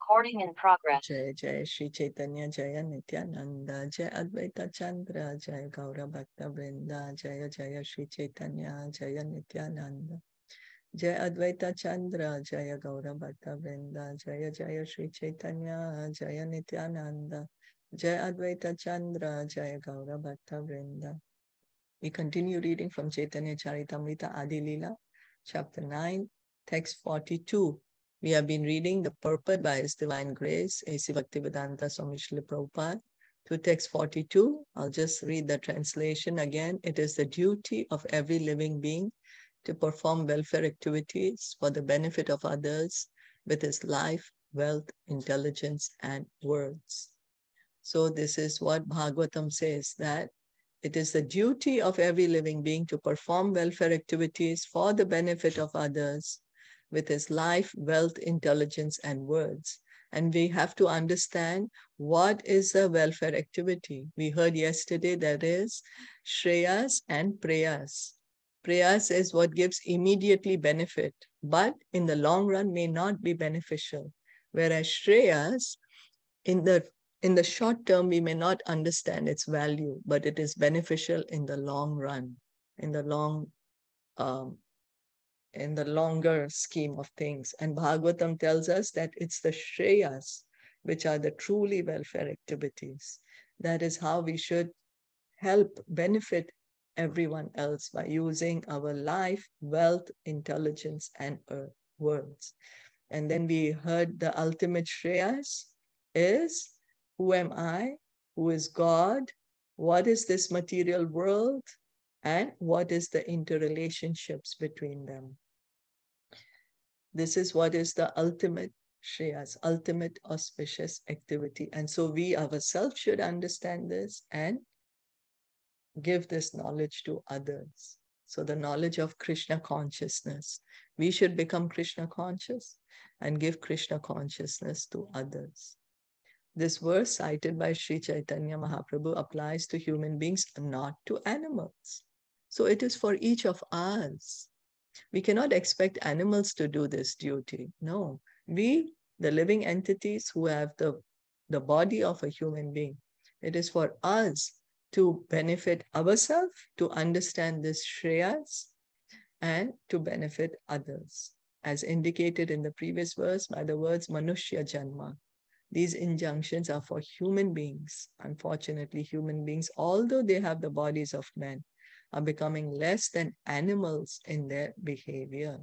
Recording in progress. Jai Jai Shri Caitanya Jaya Nityananda Jai Advaita Chandra Jai Gaura Bhakta Vrinda Jaya Jaya Shri Caitanya Jaya Nityananda Jai Advaita Chandra Jaya Gaura Bhakta Vrinda Jaya Jaya Shri Caitanya Jaya Nityananda Jai Advaita Chandra Jaya Gaura Bhakta Vrinda. We continue reading from Caitanya Caritamita Adi Lila, chapter 9, text 42. We have been reading The Purport by His Divine Grace, A.C. Bhaktivedanta Swami Srila Prabhupada, to text 42. I'll just read the translation again. It is the duty of every living being to perform welfare activities for the benefit of others with his life, wealth, intelligence, and words. So this is what Bhagavatam says, that it is the duty of every living being to perform welfare activities for the benefit of others with his life, wealth, intelligence, and words. And we have to understand what is a welfare activity. We heard yesterday that is Shreyas and Preyas. Preyas is what gives immediately benefit, but in the long run may not be beneficial. Whereas Shreyas, in the short term, we may not understand its value, but it is beneficial in the long run, in the longer scheme of things. And Bhagavatam tells us that it's the Shreyas, which are the truly welfare activities. That is how we should help benefit everyone else, by using our life, wealth, intelligence, and words. And then we heard the ultimate Shreyas is, who am I? Who is God? What is this material world? And what is the interrelationships between them? This is what is the ultimate Shreyas, ultimate auspicious activity. And so we ourselves should understand this and give this knowledge to others. So the knowledge of Krishna consciousness. We should become Krishna conscious and give Krishna consciousness to others. This verse cited by Sri Chaitanya Mahaprabhu applies to human beings, not to animals. So it is for each of us. We cannot expect animals to do this duty. No, we, the living entities who have the body of a human being, it is for us to benefit ourselves, to understand this Shreyas, and to benefit others, as indicated in the previous verse by the words Manushya Janma. These injunctions are for human beings. Unfortunately, human beings, although they have the bodies of men, are becoming less than animals in their behavior.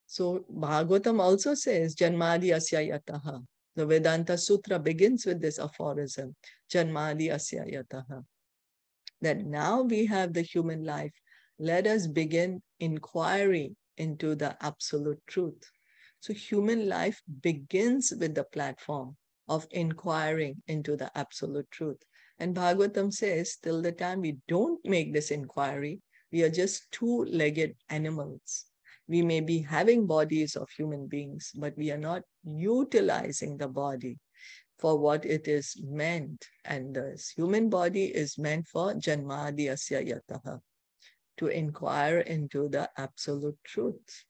So Bhagavatam also says, Janmadi asya yataha. The Vedanta Sutra begins with this aphorism, Janmadi asya yataha. That now we have the human life, let us begin inquiry into the absolute truth. So human life begins with the platform of inquiring into the absolute truth. And Bhagavatam says, till the time we don't make this inquiry, we are just two-legged animals. We may be having bodies of human beings, but we are not utilizing the body for what it is meant. And this human body is meant for Janmadi Asya Yataha, to inquire into the absolute truth.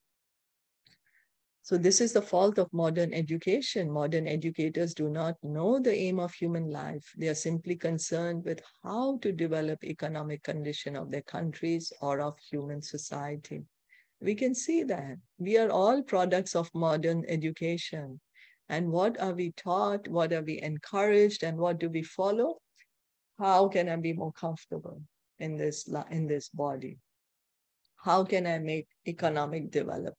So this is the fault of modern education. Modern educators do not know the aim of human life. They are simply concerned with how to develop economic condition of their countries or of human society. We can see that. We are all products of modern education. And what are we taught? What are we encouraged? And what do we follow? How can I be more comfortable in this body? How can I make economic development?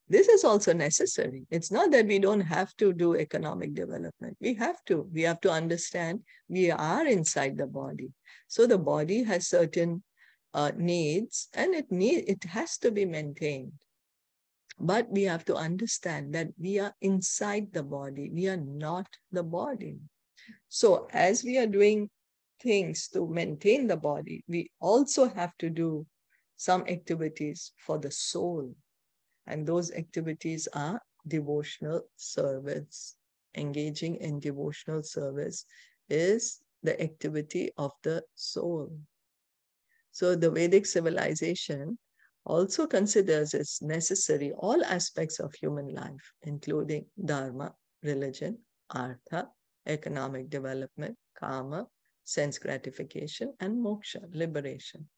This is also necessary. It's not that we don't have to do economic development. We have to. We have to understand we are inside the body. So the body has certain needs, and it has to be maintained. But we have to understand that we are inside the body. We are not the body. So as we are doing things to maintain the body, we also have to do some activities for the soul. And those activities are devotional service. Engaging in devotional service is the activity of the soul. So the Vedic civilization also considers as necessary all aspects of human life, including dharma, religion, artha, economic development, karma, sense gratification, and moksha, liberation.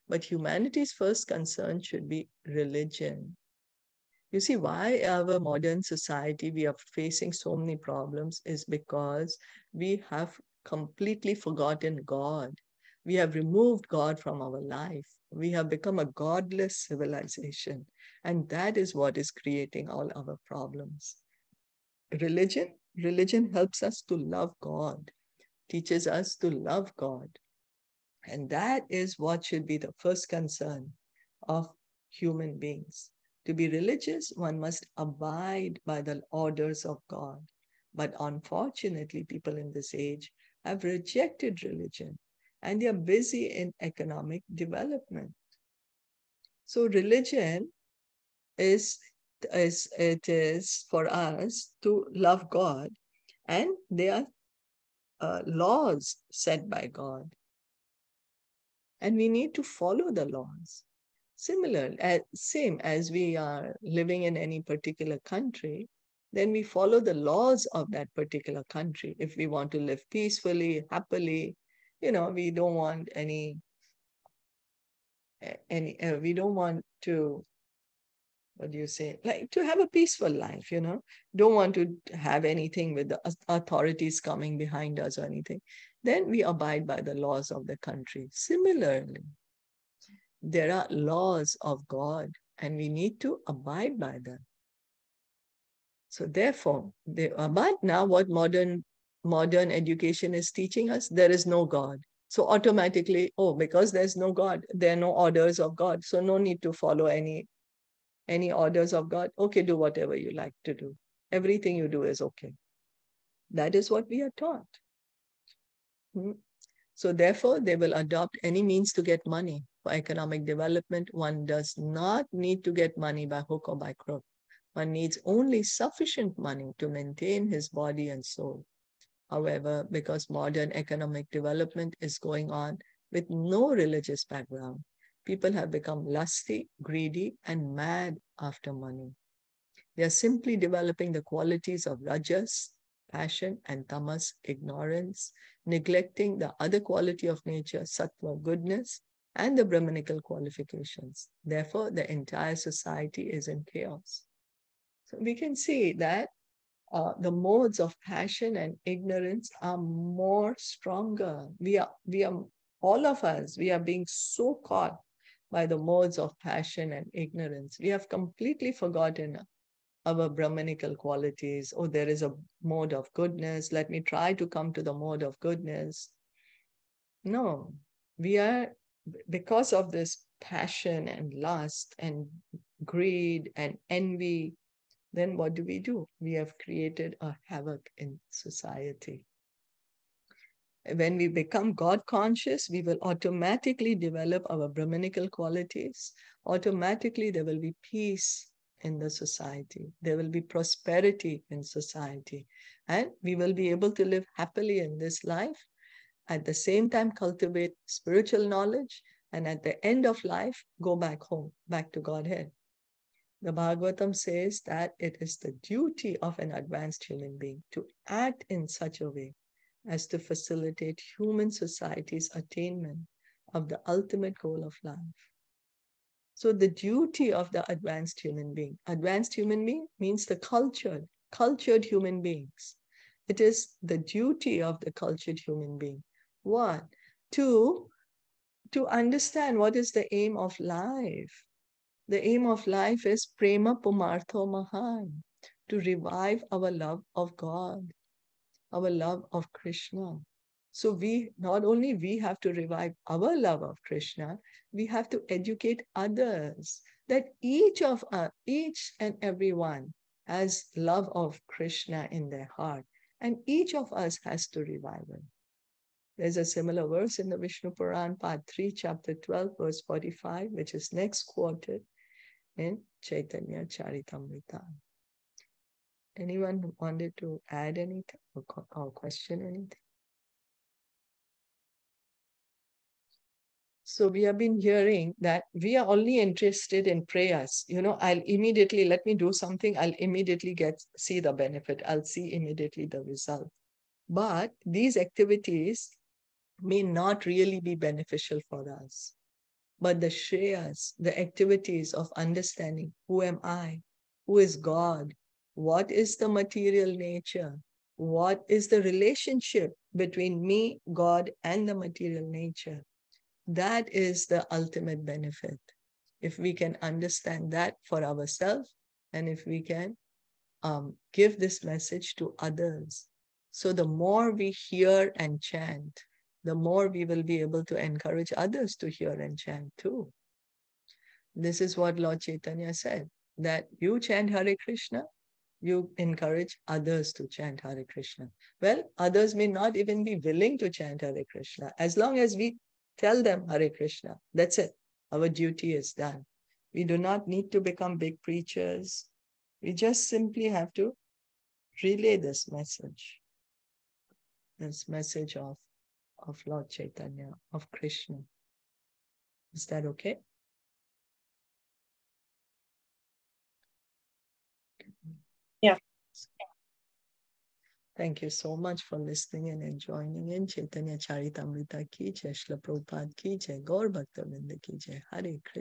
But humanity's first concern should be religion. You see, why our modern society we are facing so many problems is because we have completely forgotten God. We have removed God from our life. We have become a godless civilization. And that is what is creating all our problems. Religion helps us to love God, teaches us to love God. And that is what should be the first concern of human beings. To be religious, one must abide by the orders of God. But unfortunately, people in this age have rejected religion and they are busy in economic development. So religion it is for us to love God, and there are laws set by God, and we need to follow the laws. Similar, same as we are living in any particular country, then we follow the laws of that particular country. If we want to live peacefully, happily, we don't want we don't want to, what do you say, like to have a peaceful life, don't want to have anything with the authorities coming behind us or anything. Then we abide by the laws of the country. Similarly, there are laws of God and we need to abide by them. So therefore, but now what modern education is teaching us, there is no God. So automatically, because there's no God, there are no orders of God. So no need to follow any orders of God. Okay, do whatever you like to do. Everything you do is okay. That is what we are taught. So therefore, they will adopt any means to get money. For economic development, one does not need to get money by hook or by crook. One needs only sufficient money to maintain his body and soul. However, because modern economic development is going on with no religious background, people have become lusty, greedy, and mad after money. They are simply developing the qualities of rajas, passion, and tamas, ignorance, neglecting the other quality of nature, sattva, goodness, and the Brahmanical qualifications. Therefore, the entire society is in chaos. So we can see that the modes of passion and ignorance are more stronger. All of us, we are being so caught by the modes of passion and ignorance. We have completely forgotten our Brahmanical qualities. There is a mode of goodness. Let me try to come to the mode of goodness. No, we are, because of this passion and lust and greed and envy, then what do? We have created a havoc in society. When we become God conscious, we will automatically develop our Brahmanical qualities. Automatically, there will be peace in the society. There will be prosperity in society. And we will be able to live happily in this life. At the same time, cultivate spiritual knowledge. And at the end of life, go back home, back to Godhead. The Bhagavatam says that it is the duty of an advanced human being to act in such a way as to facilitate human society's attainment of the ultimate goal of life. So the duty of the advanced human being means the cultured human beings. It is the duty of the cultured human being. What? To understand what is the aim of life. The aim of life is prema pumartho mahan, to revive our love of God, our love of Krishna. So not only we have to revive our love of Krishna, we have to educate others that each and every one has love of Krishna in their heart, and each of us has to revive it. There's a similar verse in the Vishnu Puran, part 3, chapter 12, verse 45, which is next quoted in Caitaniya Caritamita. Anyone wanted to add anything or question anything? So we have been hearing that we are only interested in prayers. I'll immediately, let me do something, I'll immediately see the benefit. I'll see immediately the result. But these activities may not really be beneficial for us. But the shreyas, the activities of understanding who am I, who is God, what is the material nature, what is the relationship between me, God, and the material nature, that is the ultimate benefit. If we can understand that for ourselves, and if we can give this message to others. So the more we hear and chant, the more we will be able to encourage others to hear and chant too. This is what Lord Caitanya said, that you chant Hare Krishna, you encourage others to chant Hare Krishna. Well, others may not even be willing to chant Hare Krishna. As long as we tell them Hare Krishna, that's it. Our duty is done. We do not need to become big preachers. We just simply have to relay this message of Lord Chaitanya, of Krishna. Is that okay? Yeah. Thank you so much for listening and joining in. Caitanya Caritamrita ki jai, Shilpa Prabhupada ki jai, Gaur Bhakta Vrinda ki jai. Hare Krishna.